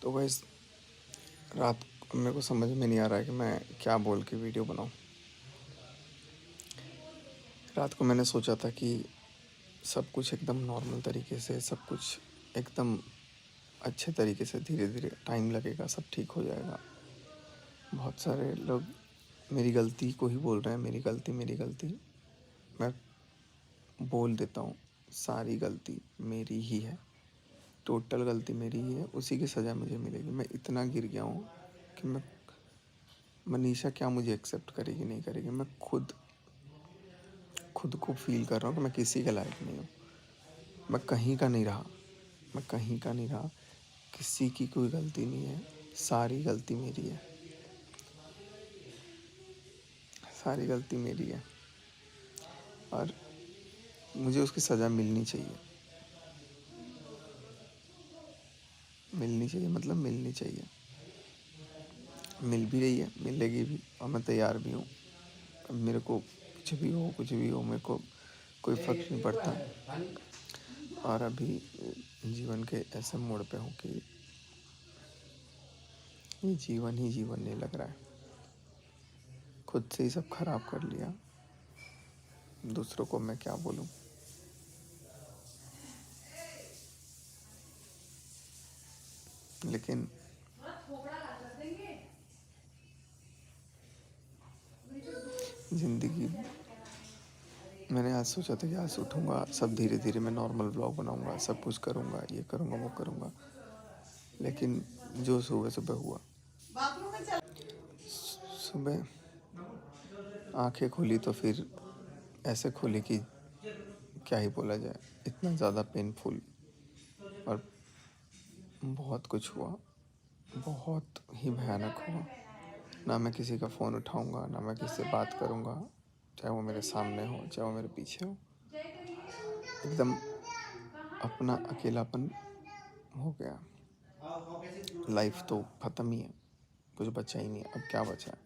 तो गाइस रात मेरे को समझ में नहीं आ रहा है कि मैं क्या बोल के वीडियो बनाऊं। रात को मैंने सोचा था कि सब कुछ एकदम नॉर्मल तरीके से, सब कुछ एकदम अच्छे तरीके से, धीरे धीरे टाइम लगेगा, सब ठीक हो जाएगा। बहुत सारे लोग मेरी गलती को ही बोल रहे हैं, मेरी गलती मेरी गलती। मैं बोल देता हूँ सारी गलती मेरी ही है, टोटल गलती मेरी ही है, उसी की सज़ा मुझे मिलेगी। मैं इतना गिर गया हूँ कि मनीषा क्या मुझे एक्सेप्ट करेगी नहीं करेगी। मैं खुद को फील कर रहा हूँ कि मैं किसी के लायक नहीं हूँ। मैं कहीं का नहीं रहा, मैं कहीं का नहीं रहा। किसी की कोई गलती नहीं है, सारी गलती मेरी है, सारी गलती मेरी है। और मुझे उसकी सज़ा मिलनी चाहिए, मिलनी चाहिए, मतलब मिलनी चाहिए। मिल भी रही है, मिलेगी भी, और मैं तैयार भी हूँ। अब मेरे को कुछ भी हो, कुछ भी हो, मेरे को कोई फ़र्क नहीं पड़ता। और अभी जीवन के ऐसे मोड़ पे हूँ कि ये जीवन ही जीवन नहीं लग रहा है। खुद से ही सब खराब कर लिया, दूसरों को मैं क्या बोलूँ। लेकिन ज़िंदगी, मैंने आज सोचा था कि आज उठूँगा, सब धीरे धीरे मैं नॉर्मल व्लॉग बनाऊँगा, सब कुछ करूँगा, ये करूँगा वो करूँगा। लेकिन जो सुबह सुबह हुआ, सुबह आंखें खुली तो फिर ऐसे खुली कि क्या ही बोला जाए। इतना ज़्यादा पेनफुल, और बहुत कुछ हुआ, बहुत ही भयानक हुआ। ना मैं किसी का फ़ोन उठाऊँगा, ना मैं किसी से बात करूँगा, चाहे वो मेरे सामने हो, चाहे वो मेरे पीछे हो। एकदम अपना अकेलापन हो गया। लाइफ तो ख़त्म ही है, कुछ बचा ही नहीं है। अब क्या बचा है?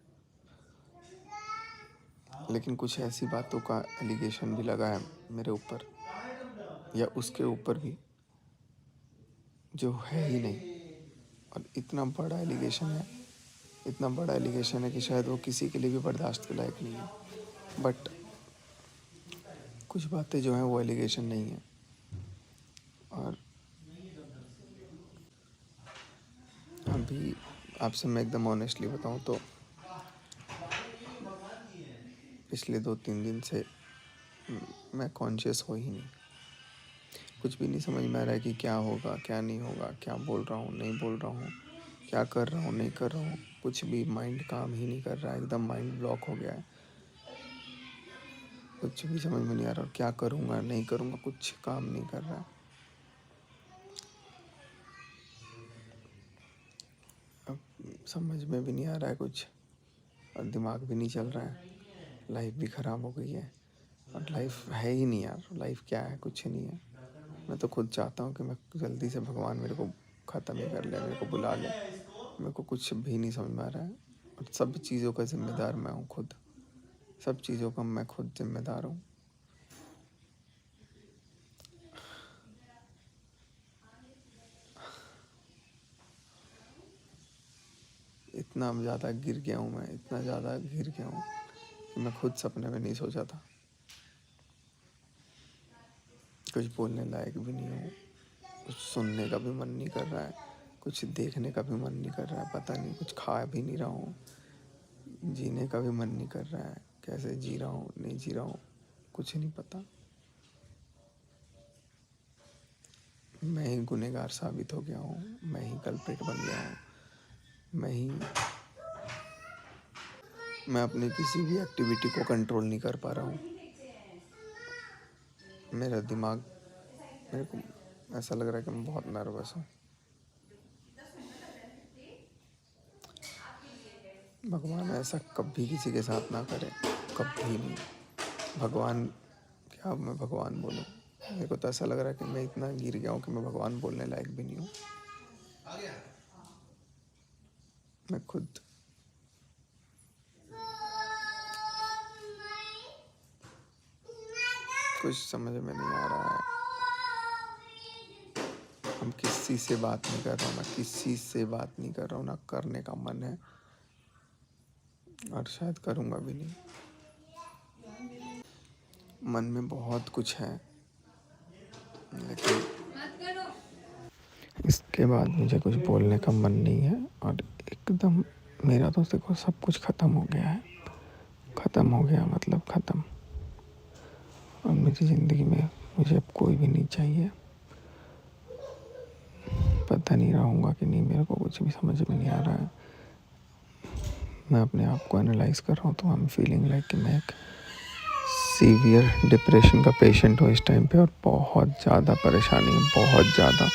लेकिन कुछ ऐसी बातों का एलिगेशन भी लगा है मेरे ऊपर, या उसके ऊपर भी, जो है ही नहीं। और इतना बड़ा एलिगेशन है, इतना बड़ा एलिगेशन है कि शायद वो किसी के लिए भी बर्दाश्त के लायक नहीं है। बट कुछ बातें जो हैं वो एलिगेशन नहीं है। और अभी आपसे मैं एकदम ऑनेस्टली बताऊं तो पिछले 2-3 दिन से मैं कॉन्शियस हो ही नहीं। कुछ भी नहीं समझ में आ रहा है कि क्या होगा, क्या नहीं होगा, क्या बोल रहा हूँ नहीं बोल रहा हूँ, क्या कर रहा हूँ नहीं कर रहा हूँ। कुछ भी माइंड काम ही नहीं कर रहा है, एकदम माइंड ब्लॉक हो गया है। कुछ भी समझ में नहीं आ रहा, क्या करूँगा नहीं करूँगा, कुछ काम नहीं कर रहा है। अब समझ में भी नहीं आ रहा है कुछ, और दिमाग भी नहीं चल रहा है। लाइफ भी ख़राब हो गई है, और लाइफ है ही नहीं यार। लाइफ क्या है? कुछ नहीं है। मैं तो खुद चाहता हूँ कि मैं जल्दी से भगवान मेरे को ख़त्म ही कर ले, मेरे को बुला ले। मेरे को कुछ भी नहीं समझ में आ रहा है, और सब चीज़ों का ज़िम्मेदार मैं हूँ खुद। सब चीज़ों का मैं खुद ज़िम्मेदार हूँ। इतना ज़्यादा गिर गया हूँ मैं, इतना ज़्यादा गिर गया हूँ कि मैं खुद सपने में नहीं सोचा था। कुछ बोलने लायक भी नहीं हूँ, कुछ सुनने का भी मन नहीं कर रहा है, कुछ देखने का भी मन नहीं कर रहा है। पता नहीं, कुछ खा भी नहीं रहा हूँ, जीने का भी मन नहीं कर रहा है। कैसे जी रहा हूँ नहीं जी रहा हूँ कुछ नहीं पता। मैं ही गुनहगार साबित हो गया हूँ, मैं ही कल्प्रिट बन गया हूँ। मैं अपनी किसी भी एक्टिविटी को कंट्रोल नहीं कर पा रहा हूँ। मेरा दिमाग, मेरे को ऐसा लग रहा है कि मैं बहुत नर्वस हूँ। भगवान ऐसा कभी किसी के साथ ना करे, कभी नहीं। भगवान क्या, अब मैं भगवान बोलूँ? मेरे को तो ऐसा लग रहा है कि मैं इतना गिर गया हूँ कि मैं भगवान बोलने लायक भी नहीं हूँ। मैं खुद कुछ समझ में नहीं आ रहा है। अब किसी से बात नहीं कर रहा हूँ, ना किसी से बात नहीं कर रहा हूँ, ना करने का मन है और शायद करूँगा भी नहीं। मन में बहुत कुछ है, लेकिन इसके बाद मुझे कुछ बोलने का मन नहीं है। और एकदम मेरा तो देखो सब कुछ ख़त्म हो गया है, ख़त्म हो गया मतलब ख़त्म। और मेरी ज़िंदगी में मुझे अब कोई भी नहीं चाहिए। पता नहीं रहूँगा कि नहीं, मेरे को कुछ भी समझ में नहीं आ रहा है। मैं अपने आप को एनालाइज़ कर रहा हूँ तो आई एम फीलिंग लाइक कि मैं एक सीवियर डिप्रेशन का पेशेंट हूँ इस टाइम पे, और बहुत ज़्यादा परेशानी है, बहुत ज़्यादा।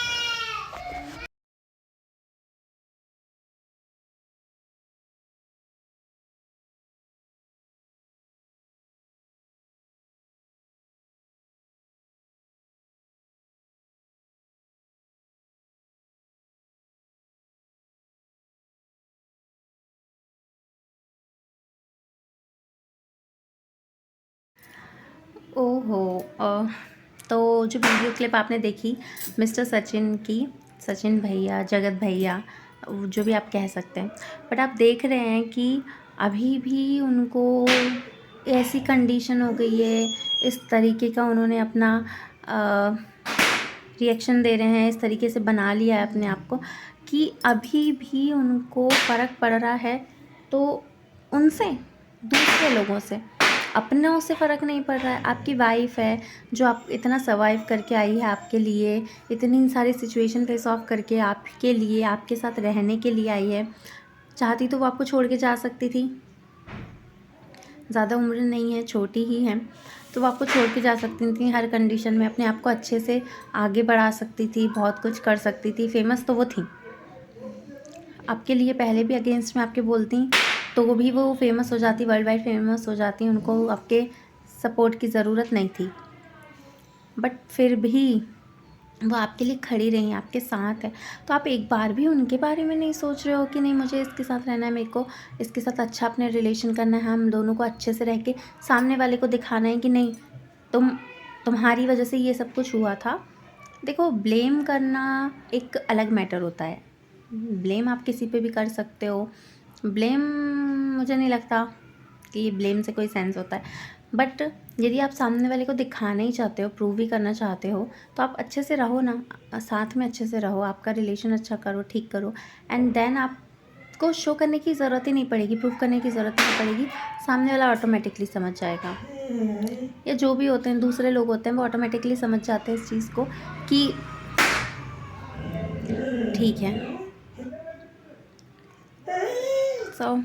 ओहो। तो जो वीडियो क्लिप आपने देखी मिस्टर सचिन की, सचिन भैया, जगत भैया, जो भी आप कह सकते हैं, बट आप देख रहे हैं कि अभी भी उनको ऐसी कंडीशन हो गई है, इस तरीके का उन्होंने अपना रिएक्शन दे रहे हैं, इस तरीके से बना लिया है अपने आप को कि अभी भी उनको फ़र्क पड़ रहा है। तो उनसे, दूसरे लोगों से, अपनों से फ़र्क नहीं पड़ रहा है। आपकी वाइफ है जो आप इतना सर्वाइव करके आई है, आपके लिए इतनी सारी सिचुएशन फेस ऑफ करके आपके लिए, आपके साथ रहने के लिए आई है। चाहती तो वो आपको छोड़ के जा सकती थी, ज़्यादा उम्र नहीं है, छोटी ही है, तो वो आपको छोड़ के जा सकती थी हर कंडीशन में, अपने आप को अच्छे से आगे बढ़ा सकती थी, बहुत कुछ कर सकती थी। फेमस तो वो थी, आपके लिए पहले भी अगेंस्ट में आपके बोलती तो वो भी वो फेमस हो जाती, वर्ल्ड वाइड फेमस हो जाती, उनको आपके सपोर्ट की ज़रूरत नहीं थी। बट फिर भी वो आपके लिए खड़ी रही, आपके साथ है। तो आप एक बार भी उनके बारे में नहीं सोच रहे हो कि नहीं मुझे इसके साथ रहना है, मेरे को इसके साथ अच्छा अपने रिलेशन करना है, हम दोनों को अच्छे से रह के सामने वाले को दिखाना है कि नहीं तुम्हारी वजह से ये सब कुछ हुआ था। देखो, ब्लेम करना एक अलग मैटर होता है। ब्लेम आप किसी पे भी कर सकते हो। ब्लेम, मुझे नहीं लगता कि ब्लेम से कोई सेंस होता है। बट यदि आप सामने वाले को दिखाना ही चाहते हो, प्रूव भी करना चाहते हो, तो आप अच्छे से रहो ना, साथ में अच्छे से रहो, आपका रिलेशन अच्छा करो, ठीक करो, एंड देन आपको शो करने की ज़रूरत ही नहीं पड़ेगी, प्रूव करने की ज़रूरत नहीं पड़ेगी। सामने वाला ऑटोमेटिकली समझ जाएगा, या जो भी होते हैं दूसरे लोग होते हैं वो ऑटोमेटिकली समझ जाते हैं इस चीज़ को कि ठीक है। सो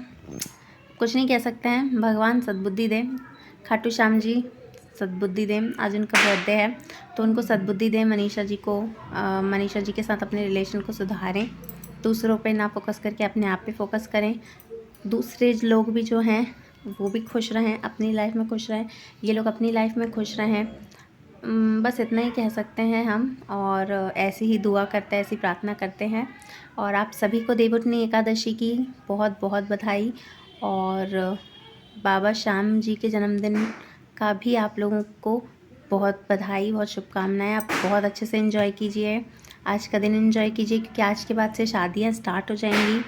कुछ नहीं कह सकते हैं, भगवान सद्बुद्धि दें, खाटू श्याम जी सद्बुद्धि दें। आज उनका बर्थडे है तो उनको सद्बुद्धि दें, मनीषा जी को, मनीषा जी के साथ अपने रिलेशन को सुधारें, दूसरों पे ना फोकस करके अपने आप पे फोकस करें। दूसरे लोग भी जो हैं वो भी खुश रहें, अपनी लाइफ में खुश रहें, ये लोग अपनी लाइफ में खुश रहें। बस इतना ही कह सकते हैं हम, और ऐसी ही दुआ करते हैं, ऐसी प्रार्थना करते हैं। और आप सभी को देवउठनी एकादशी की बहुत बहुत बधाई, और बाबा श्याम जी के जन्मदिन का भी आप लोगों को बहुत बधाई, बहुत शुभकामनाएं। आप बहुत अच्छे से एंजॉय कीजिए, आज का दिन एंजॉय कीजिए, क्योंकि आज के बाद से शादियां स्टार्ट हो जाएंगी।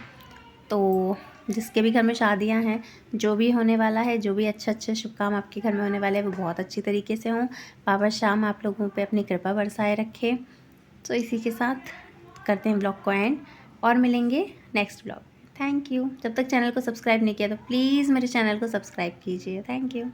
तो जिसके भी घर में शादियां हैं, जो भी होने वाला है, जो भी अच्छे शुभ काम आपके घर में होने वाले हैं, वो बहुत अच्छी तरीके से हों। बाबा श्याम आप लोगों पे अपनी कृपा बरसाए रखे। तो इसी के साथ करते हैं ब्लॉग को एंड, और मिलेंगे नेक्स्ट ब्लॉग। Thank you. जब तक चैनल को सब्सक्राइब नहीं किया तो प्लीज़ मेरे चैनल को सब्सक्राइब कीजिए। Thank you.